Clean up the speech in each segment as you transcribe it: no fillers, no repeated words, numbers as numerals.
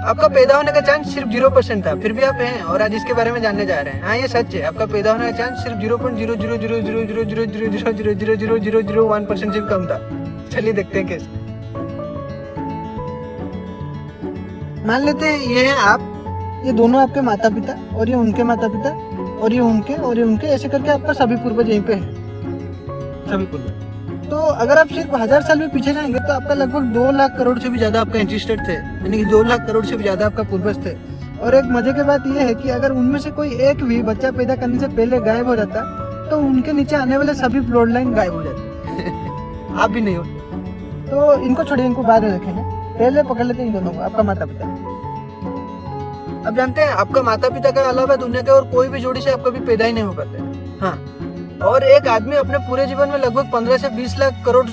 आपका पैदा होने का चांस सिर्फ 0% था, फिर भी आप हैं और आज इसके बारे में जानने जा रहे हैं। हाँ, ये सच है, आपका पैदा होने का चांस सिर्फ 0.000000000000001% सिर्फ कम था। चलिए देखते हैं कैसे। मान लेते हैं ये हैं आप, ये दोनों आपके माता पिता और ये उनके माता पिता और ये उनके ऐसे करके आपका सभी पूर्वज यहीं पे है, सभी पूर्वज। तो अगर आप सिर्फ 1000 साल में पीछे जाएंगे तो आपका लगभग 2 लाख करोड़ से भी ज्यादा आपका एंसेस्टर थे, यानी कि 2 लाख करोड़ से भी ज्यादा आपका पूर्वज थे। और एक मजे की बात यह है कि अगर उनमें से कोई एक भी बच्चा पैदा करने से पहले गायब हो जाता तो उनके नीचे आने वाले सभी ब्लड लाइन गायब हो जाते। आप भी नहीं हो। तो इनको छोड़िए, इनको बाद में रखेंगे, पहले पकड़ लेते हैं इन दोनों को, आपका माता पिता। अब जानते हैं आपका माता पिता का अलावा दुनिया के और कोई भी जोड़ी से आप कभी पैदा ही नहीं हो पाते। हाँ, और एक आदमी अपने पूरे जीवन में लगभग 15 से 20 लाख करोड़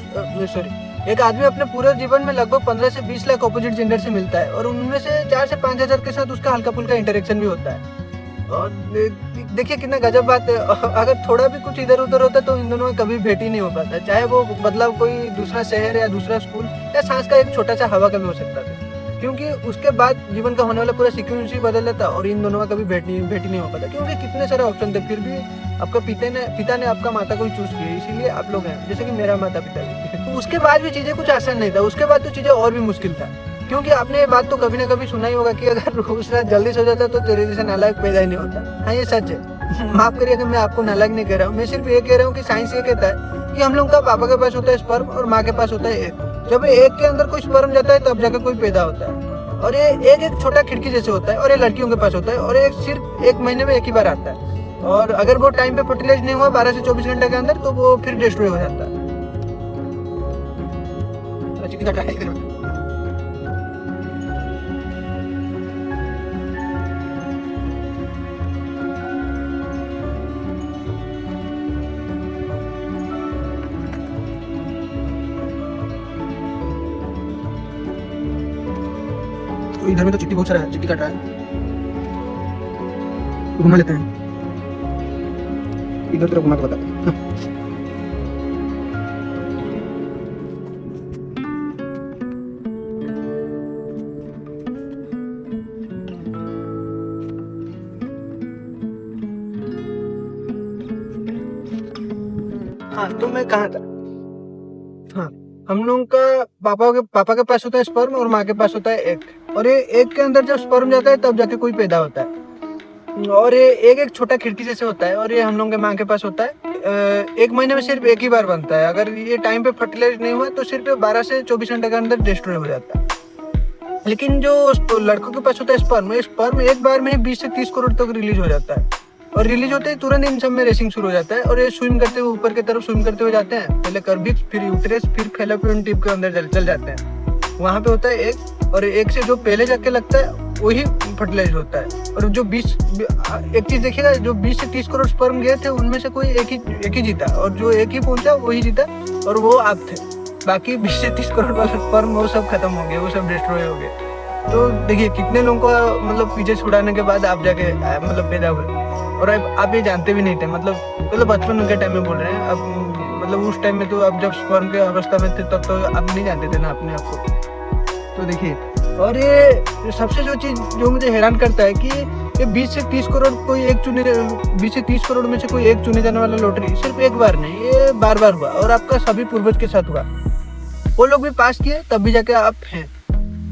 एक आदमी अपने पूरे जीवन में लगभग 15 से 20 लाख ऑपोजिट जेंडर से मिलता है और उनमें से 4 से 5 हजार के साथ उसका हल्का फुल्का इंटरेक्शन भी होता है। और देखिए कितना गजब बात है, अगर थोड़ा भी कुछ इधर उधर होता तो इन दोनों में कभी भेंट ही नहीं हो पाता, चाहे वो बदलाव कोई दूसरा शहर या दूसरा स्कूल या सांस का एक छोटा सा हवा का भी हो सकता था, क्योंकि उसके बाद जीवन का होने वाला पूरा सीक्वेंस ही बदल जाता और इन दोनों का कभी भेंट ही नहीं हो पाता, क्योंकि कितने सारे ऑप्शन थे, फिर भी आपका पिता ने आपका माता को ही चूज किया, इसीलिए आप लोग हैं, जैसे कि मेरा माता पिता भी। उसके बाद भी चीजें कुछ आसान नहीं था, उसके बाद तो चीजें और भी मुश्किल था, क्योंकि आपने ये बात तो कभी ना कभी सुना ही होगा कि अगर उसने जल्दी सो जाता तो तेरे जैसा नालायक पैदा ही नहीं होता। हाँ, ये सच है, माफ करिए कि मैं आपको नालायक नहीं कह रहा हूँ, मैं सिर्फ ये कह रहा हूँ कि साइंस ये कहता है कि हम लोग का पापा के पास होता है स्पर्म और माँ के पास होता है एग। जब एक के अंदर कोई स्पर्म जाता है तब जाकर कोई पैदा होता है, और ये एक छोटा खिड़की जैसे होता है, और ये लड़कियों के पास होता है, और एक सिर्फ 1 महीने में एक ही बार आता है, और अगर वो टाइम पे फर्टिलाइज नहीं हुआ 12 से 24 घंटे के अंदर तो वो फिर डिस्ट्रॉय हो जाता है। तो इधर में तो चिट्टी बहुत सारा है, चिट्टी काट रहा है, घुमा लेते हैं, इधर तरफ घुमा के बताते हैं। हाँ, तो मैं कहाँ था? हाँ, हम लोगों का पापा के पास होता है स्पर्म और माँ के पास होता है एग, और ये एग के अंदर जब स्पर्म जाता है तब जाके कोई पैदा होता है, और ये एक छोटा खिड़की जैसे होता है, और ये हम लोगों के माँ के पास होता है। 1 महीने में सिर्फ एक ही बार बनता है, अगर ये टाइम पे फर्टिलाइज नहीं हुआ तो सिर्फ 12 से 24 घंटे के अंदर डिस्ट्रॉय हो जाता है। लेकिन जो लड़कों के पास होता है स्पर्म एक बार में 20 से 30 करोड़ तक रिलीज हो जाता है, और रिलीज होते ही तुरंत इन सब में रेसिंग शुरू हो जाता है, और ये स्विम करते हुए ऊपर की तरफ स्विम करते हुए जाते हैं, पहले कर्विक्स, फिर यूट्रस, फिर फैलोपियन ट्यूब के अंदर चल जाते हैं। वहाँ पे होता है एग, और एग से जो पहले जाके लगता है वही फर्टिलाइज होता है। और जो 20 एक चीज देखिएगा, जो 20 से 30 करोड़ स्पर्म गए थे उनमें से कोई एक ही जीता, और जो एक ही पहुंचा वही जीता, और वो आप थे। बाकी 20 से 30 करोड़ वाले स्पर्म वो सब खत्म हो गए, वो सब डिस्ट्रॉय हो गए। तो देखिए कितने लोगों को मतलब पीछे छुड़ाने के बाद आप जाके मतलब पैदा हुए, और आप ये जानते भी नहीं थे, मतलब बचपन के टाइम में बोल रहे हैं अब, मतलब उस टाइम में तो आप जब स्पर्म के अवस्था में थे तब तो आप नहीं जानते थे ना अपने आप को। तो देखिए, और ये सबसे जो चीज जो मुझे हैरान करता है कि ये 20 से 30 करोड़ में से कोई एक चुने जाने वाला लॉटरी सिर्फ एक बार नहीं, ये बार बार हुआ, और आपका सभी पूर्वज के साथ हुआ। वो लोग भी पास किए तब भी जाके आप हैं।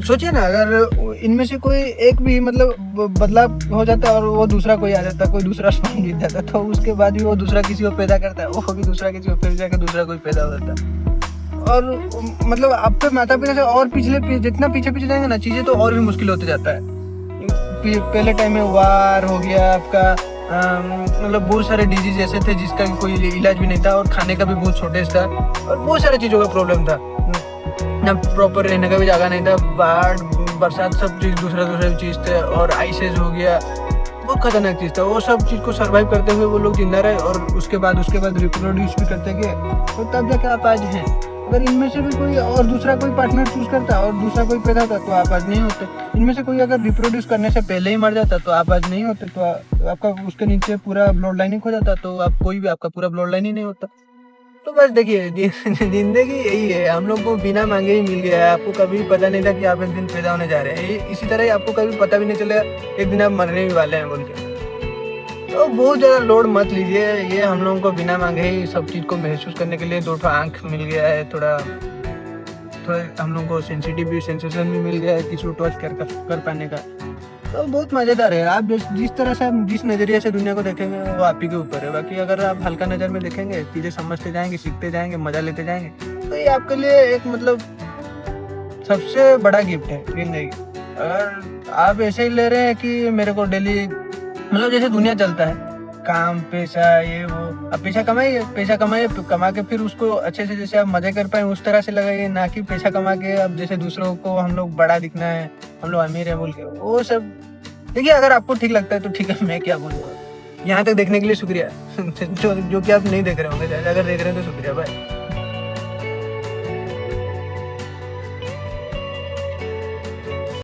सोचिए ना, अगर इनमें से कोई एक भी मतलब बदलाव हो जाता और वो दूसरा कोई आ जाता, कोई दूसरा स्पर्म जीत जाता, तो उसके बाद भी वो दूसरा किसी को पैदा करता है, वो भी दूसरा किसी को, फिर जाकर दूसरा कोई पैदा हो जाता। और मतलब आपके माता पिता से और जितना पीछे जाएंगे ना, चीजें तो और भी मुश्किल होते जाता है। पहले टाइम में वार हो गया आपका, मतलब बहुत सारे डिजीज ऐसे थे जिसका कोई इलाज भी नहीं था, और खाने का भी बहुत शॉर्टेज था, और बहुत सारी चीजों का प्रॉब्लम था ना, प्रॉपर रहने का भी जगह नहीं था, बाढ़ बरसात सब चीज दूसरा चीज थे, और आइसेज हो गया, बहुत खतरनाक चीज था। वो सब चीज को सरवाइव करते हुए वो लोग जिंदा रहे, और उसके बाद रिप्रोड्यूस भी करते गए, तो तब जाके आप आज हैं। अगर इनमें से भी कोई और दूसरा कोई पार्टनर चूज करता और दूसरा कोई पैदा होता तो आप आज नहीं होते। इनमें से कोई अगर रिप्रोड्यूस करने से पहले ही मर जाता तो आप आज नहीं होते, तो आपका उसके नीचे पूरा ब्लड लाइन ही खो जाता, तो आप कोई भी आपका पूरा ब्लड लाइन ही नहीं होता। तो बस देखिए जिंदगी यही है, हम लोग को बिना मांगे ही मिल गया है। आपको कभी पता नहीं था कि आप एक दिन पैदा होने जा रहे हैं, इसी तरह ही आपको कभी पता भी नहीं चलेगा एक दिन आप मरने भी वाले हैं बोल के। तो बहुत ज़्यादा लोड मत लीजिए, ये हम लोगों को बिना मांगे ही सब चीज़ को महसूस करने के लिए 2 आँख मिल गया है, थोड़ा हम लोगों को सेंसेशन भी मिल गया है किसी को टच कर पाने का। तो बहुत मज़ेदार है। आप जिस तरह से, आप जिस नज़रिए से दुनिया को देखेंगे वो आप ही के ऊपर है। बाकी अगर आप हल्का नज़र में देखेंगे, चीज़ें समझते जाएंगे, सीखते जाएंगे, मज़ा लेते जाएंगे, तो ये आपके लिए एक मतलब सबसे बड़ा गिफ्ट है जिंदगी। अगर आप ऐसे ही ले रहे हैं कि मेरे को डेली मतलब जैसे दुनिया चलता है, काम पैसा ये वो, अब पैसा कमाइए, कमा के फिर उसको अच्छे से जैसे आप मजे कर पाए उस तरह से लगाइए, ना कि पैसा कमा के अब जैसे दूसरों को हम लोग बड़ा दिखना है, हम लोग अमीर है बोल के वो सब। देखिए अगर आपको ठीक लगता है तो ठीक है, मैं क्या बोलूँगा। यहाँ तक देखने के लिए शुक्रिया जो कि आप नहीं देख रहे होंगे, अगर देख रहे हैं तो शुक्रिया भाई।